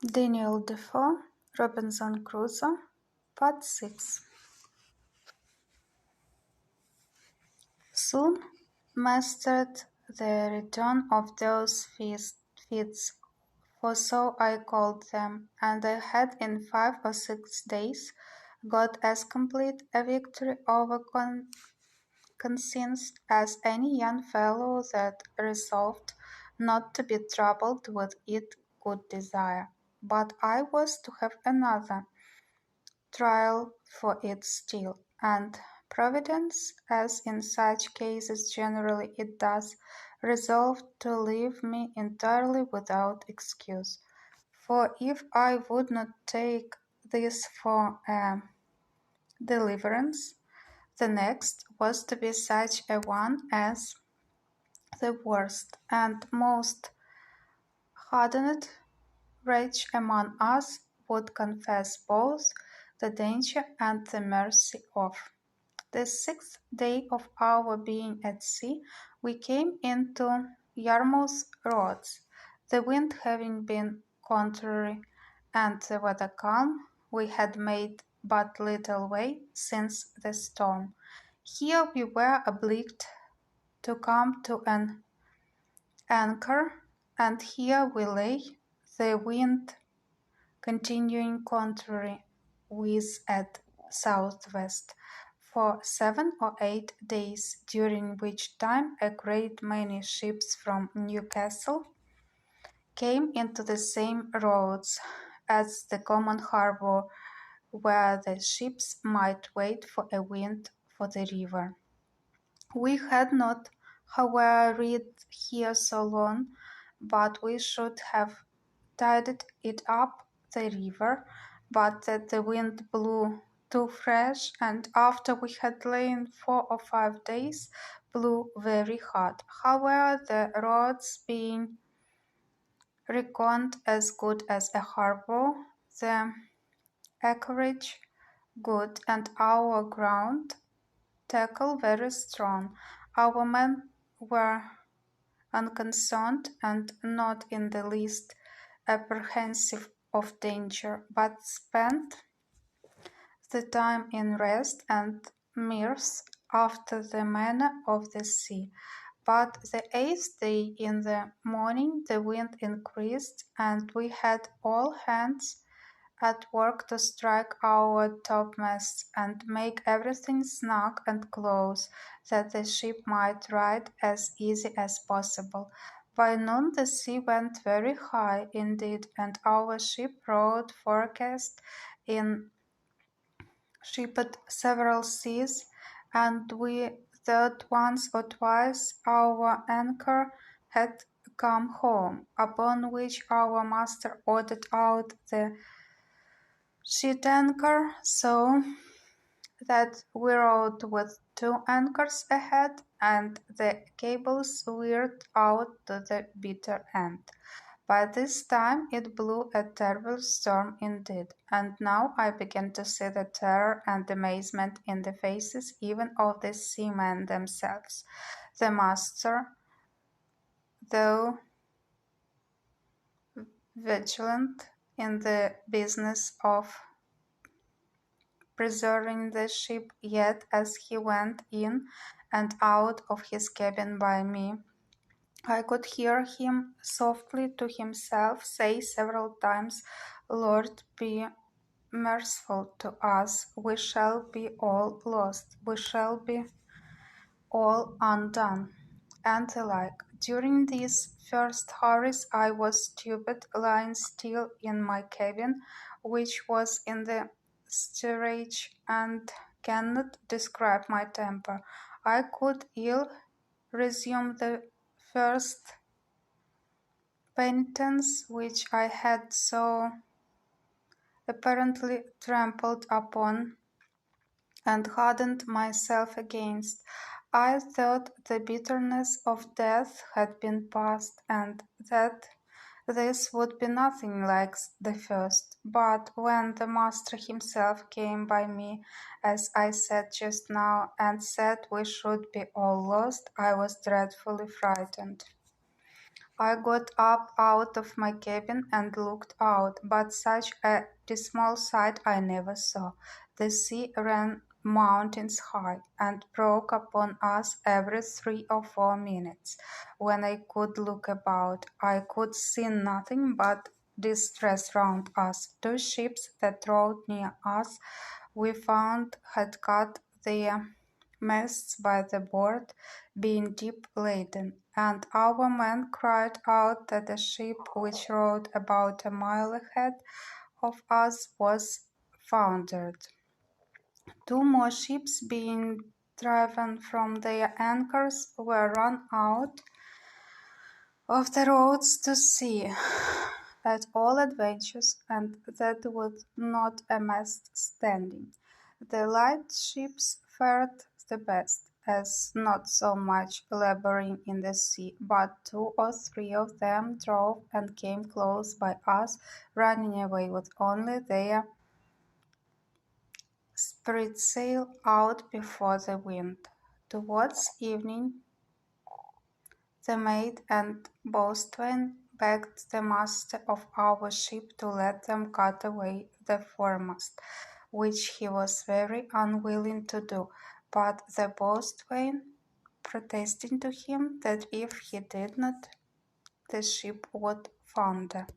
Defoe, Robinson Crusoe, Part 6. Soon mastered the return of those feats, for so I called them, and I had in 5 or 6 days got as complete a victory over conscience as any young fellow that resolved not to be troubled with it could desire. But I was to have another trial for it still, and Providence, as in such cases generally it does, resolved to leave me entirely without excuse. For if I would not take this for a deliverance, the next was to be such a one as the worst and most hardened wretch among us would confess both the danger and the mercy of. The 6th day of our being at sea, we came into Yarmouth Roads. The wind having been contrary and the weather calm, we had made but little way since the storm. Here we were obliged to come to an anchor, and here we lay, the wind continuing contrary with at southwest, for 7 or 8 days, during which time a great many ships from Newcastle came into the same roads as the common harbour, where the ships might wait for a wind for the river. We had not, however, read here so long, but we should have tided it up the river, but that the wind blew too fresh, and after we had lain 4 or 5 days, blew very hard. However, the roads being reckoned as good as a harbour, the anchorage good, and our ground tackle very strong, our men were unconcerned and not in the least apprehensive of danger, but spent the time in rest and mirth after the manner of the sea. But the 8th day in the morning the wind increased, and we had all hands at work to strike our topmasts and make everything snug and close, that the ship might ride as easy as possible. By noon the sea went very high indeed, and our ship rode forecast in shipped several seas, and we thought once or twice our anchor had come home, upon which our master ordered out the sheet anchor, so that we rode with 2 anchors ahead, and the cables weird out to the bitter end. By this time it blew a terrible storm indeed, and now I began to see the terror and amazement in the faces even of the seamen themselves. The master, though vigilant in the business of preserving the ship, yet as he went in and out of his cabin by me, I could hear him softly to himself say several times, "Lord, be merciful to us, we shall be all lost, we shall be all undone," and the like. During these first hurries I was stupid, lying still in my cabin, which was in the steerage, and cannot describe my temper. I could ill resume the first penitence which I had so apparently trampled upon and hardened myself against. I thought the bitterness of death had been past, and that this would be nothing like the first. But when the master himself came by me, as I said just now, and said we should be all lost, I was dreadfully frightened. I got up out of my cabin and looked out, but such a dismal sight I never saw. The sea ran mountains high, and broke upon us every 3 or 4 minutes. When I could look about, I could see nothing but distress round us. Two ships that rode near us we found had cut their masts by the board, being deep laden, and our men cried out that a ship which rode about a mile ahead of us was foundered. Two more ships, being driven from their anchors, were run out of the roads to sea at all adventures, and that was not a mast standing. The light ships fared the best, as not so much labouring in the sea, but 2 or 3 of them drove and came close by us, running away with only their spritsail out before the wind. Towards evening the mate and boatswain begged the master of our ship to let them cut away the foremast, which he was very unwilling to do, but the boatswain, protesting to him that if he did not, the ship would founder.